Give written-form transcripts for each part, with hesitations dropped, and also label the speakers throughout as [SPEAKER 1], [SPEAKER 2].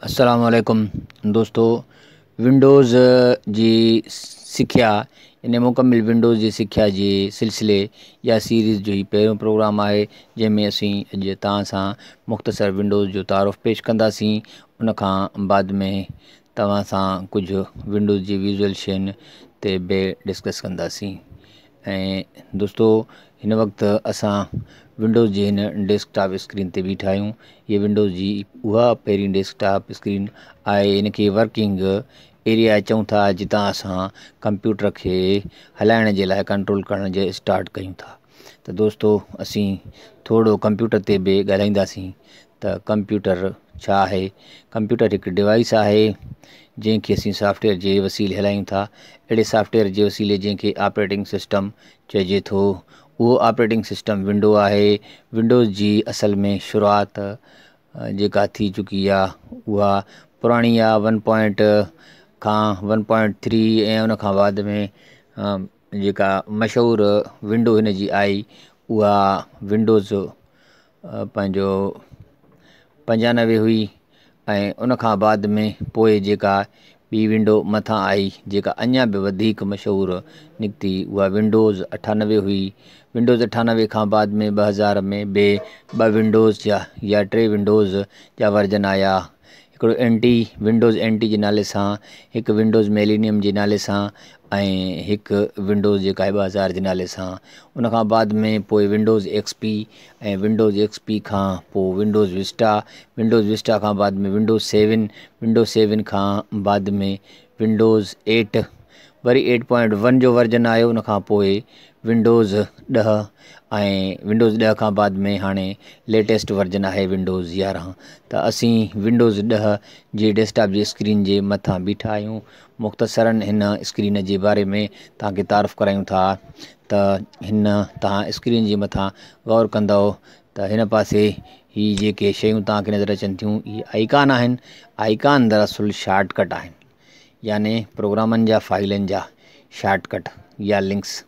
[SPEAKER 1] अस्सलाम वालेकुम दोस्तों। विंडोज़ जी सिख्या इन मुकम्मिल विंडोज़ जी सिख्या जे सिलसिले या सीरीज़ जो ही पहिरियों प्रोग्राम आहे जंहिंमें असीं अॼु तव्हां सां मुख़्तसर विंडोज़ जो तारुफ़ पेश कंदासीं। उन खां बाद में तव्हां सां कुझु विंडोज़ जी विज़ुअल शयुनि ते बि डिस्कस कंदासीं। ऐं दोस्तों हिन वक़्तु असां विंडोज़ जी हिन डेस्कटॉप स्क्रीन ते बीठा आहियूं। हीअ विंडोज़ जी उहा पहिरीं डेस्कटॉप स्क्रीन आहे। इन खे वर्किंग एरिया चऊं था, जितां असां कंप्यूटर खे हलाइण जे लाइ कंट्रोल करण जे स्टार्ट कयूं था। त दोस्तों असीं थोरो कंप्यूटर ते बि ॻाल्हाईंदासीं त कंप्यूटर छा आहे। कंप्यूटर हिकु डिवाइस आहे जंहिंखे असीं सॉफ्टवेयर जे वसीले हलायूं था। अहिड़े सॉफ्टवेयर जे वसीले जंहिंखे ऑपरेटिंग सिस्टम चइजे थो, उहो ऑपरेटिंग सिस्टम विंडो आहे। विंडोज़ जी असल में शुरूआत जेका थी चुकी आहे उहा पुराणी आहे 1 खां 1.3 ऐं उन खां बाद में जेका मशहूरु विंडो हिन जी आई उहा विंडोज़ पंहिंजो 95 हुई। ऐं उन खां बाद में पोइ जेका ॿी विंडो मथां आई जेका अञा बि वधीक मशहूरु निकिती उहा विंडोज़ 98 हुई। विंडोज़ 98 खां बाद में 2000 में बि 2 विंडोज़ या 3 विंडोज़ जा वर्जन आया। हिकिड़ो विंडोज़ NT जे नाले सां, हिकु विंडोज़ मिलेनियम जे नाले सां ऐं हिकु विंडोज़ जेका आहे 2000 जे नाले सां। उन खां बाद में पोइ विंडोज़ XP ऐं विंडोज़ XP खां पोइ विंडोज़ विस्टा खां बाद में विंडोज़ 7, विंडोज़ 7 खां बाद में विंडोज़ 8, वरी 8.1 जो वर्जन आयो। उन खां पोइ विंडोज़ 10 ऐं विंडोज़ 10 खां बाद में हाणे लेटेस्ट वर्जन आहे विंडोज़ 11। त असीं विंडोज़ 10 जी डेस्कटॉप जी स्क्रीन जे मथां बीठा आहियूं। मुख़्तसरनि हिन स्क्रीन जे बारे में तव्हांखे तारीफ़ करायूं था त हिन तव्हां स्क्रीन जे मथां गौर कंदव त हिन पासे ही जेके शयूं तव्हांखे नज़र अचनि थियूं इहे आइकान आहिनि। आइकान दरअसल शॉर्टकट आहिनि, याने प्रोग्रामनि जा फाइलनि जा शॉर्टकट या लिंक्स।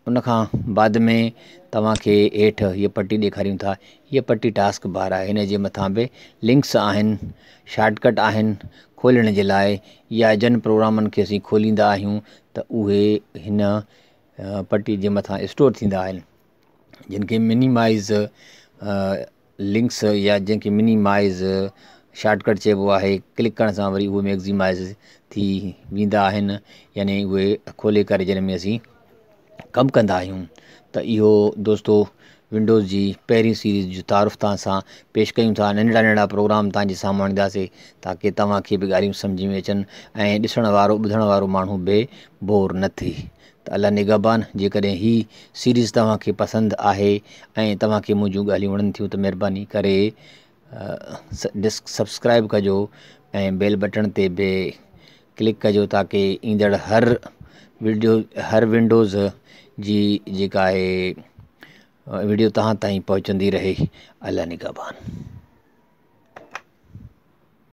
[SPEAKER 1] उन खां बाद में तव्हांखे हेठि हीअ पटी ॾेखारियूं था, हीअ पटी टास्क बार आहे। हिन जे मथां बि लिंक्स आहिनि, शॉर्टकट आहिनि खोलण जे लाइ, या जन प्रोग्रामनि खे असीं खोलींदा आहियूं त उहे हिन पटी जे मथां स्टोर थींदा आहिनि, जिन खे मिनिमाइज़ लिंक्स या जंहिंखे मिनिमाइज़ शॉर्टकट चइबो आहे। क्लिक करण सां वरी उहे मैक्सिमाइज़ थी वेंदा आहिनि, यानी उहे खोले करे जंहिं में असीं कमु कंदा आहियूं। त इहो दोस्तों विंडोज़ जी पहिरीं सीरीज़ जो तारुफ़ तव्हां सां पेश कयूं था। नंढड़ा नंढड़ा प्रोग्राम तव्हांजे साम्हूं आणींदासीं ताकी तव्हांखे बि ॻाल्हियूं सम्झ में अचनि ऐं ॾिसण वारो ॿुधण वारो माण्हू बि बोर न थिए। त अल्लाह निगहबान, जेकॾहिं ही सीरीज़ तव्हांखे पसंदि आहे ऐं तव्हांखे मुंहिंजूं ॻाल्हियूं वणनि थियूं त महिरबानी करे सब्सक्राइब कजो ऐं बेल बटन ते बि क्लिक कजो ताकी ईंदड़ हर विंडोज़ जी जेका आहे वीडियो तव्हां ताईं पहुचंदी रहे। अल्लाह निगहबान।